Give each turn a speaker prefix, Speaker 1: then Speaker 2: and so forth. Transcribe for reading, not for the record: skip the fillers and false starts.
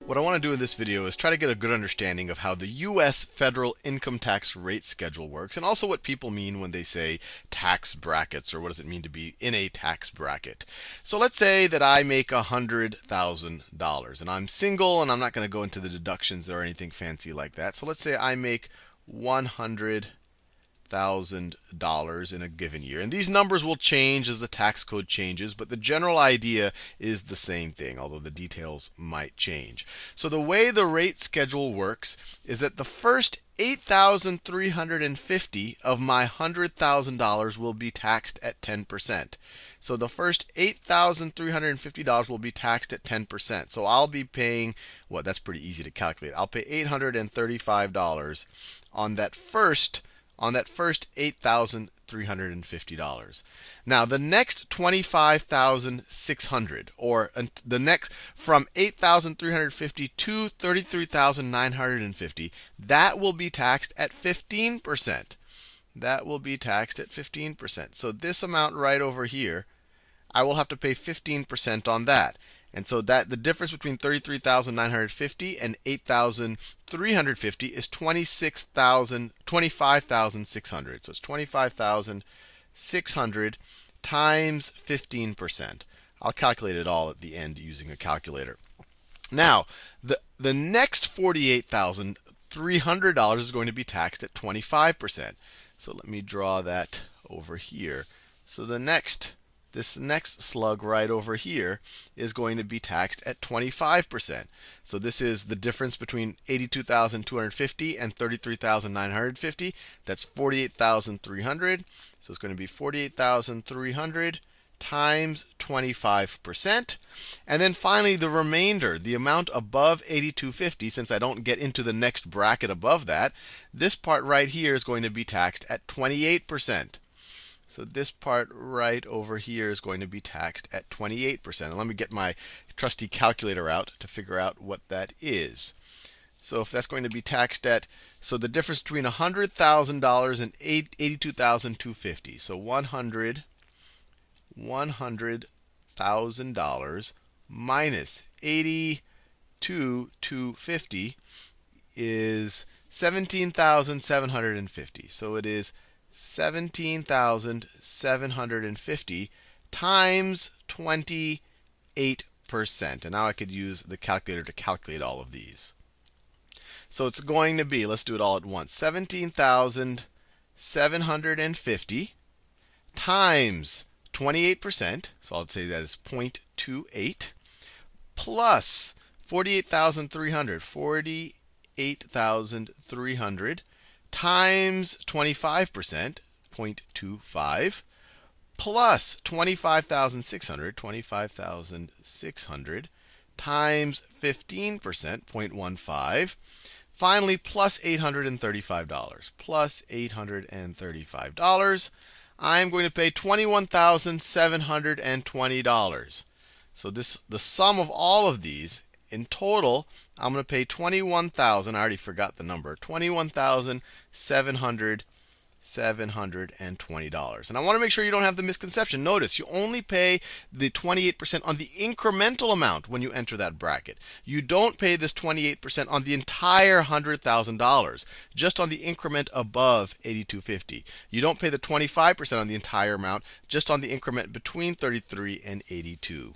Speaker 1: What I want to do in this video is try to get a good understanding of how the U.S. federal income tax rate schedule works, and also what people mean when they say tax brackets, or what does it mean to be in a tax bracket. So let's say that I make $100,000, and I'm single, and I'm not going to go into the deductions or anything fancy like that. So let's say I make $100,000 in a given year. And these numbers will change as the tax code changes, but the general idea is the same thing, although the details might change. So the way the rate schedule works is that the first $8,350 of my $100,000 will be taxed at 10%. So the first $8,350 will be taxed at 10%. So I'll be paying, well, that's pretty easy to calculate. I'll pay $835 on that first $8,350. Now, the next $25,600, or the next from $8,350 to $33,950, that will be taxed at 15%. That will be taxed at 15%. So this amount right over here, I will have to pay 15% on that. And so that the difference between $33,950 and $8,350 is $25,600. So it's $25,600 times 15%. I'll calculate it all at the end using a calculator. Now, the next $48,300 is going to be taxed at 25%. So let me draw that over here. So this next slug right over here is going to be taxed at 25%. So this is the difference between $82,250 and $33,950. That's $48,300. So it's going to be $48,300 times 25%. And then finally, the remainder, the amount above $82,250, since I don't get into the next bracket above that, this part right here is going to be taxed at 28%. So this part right over here is going to be taxed at 28%. And let me get my trusty calculator out to figure out what that is. So if that's going to be taxed at, so the difference between $100,000 and $82,250. So $100,000 minus $82,250 is $17,750. So it is $17,750 times 28%. And now I could use the calculator to calculate all of these. So it's going to be, let's do it all at once, 17,750 times 28%. So I'll say that is 0.28 plus 48,300. 48,300 times 25%, 0.25, plus 25,600, 25,600 times 15%, 0.15. Finally, plus $835. Plus $835. I'm going to pay $21,720. So the sum of all of these, in total, I'm going to pay $21,000. I already forgot the number. $21,720. And I want to make sure you don't have the misconception. Notice, you only pay the 28% on the incremental amount when you enter that bracket. You don't pay this 28% on the entire $100,000, just on the increment above $82,250. You don't pay the 25% on the entire amount, just on the increment between $33,000 and $82,250.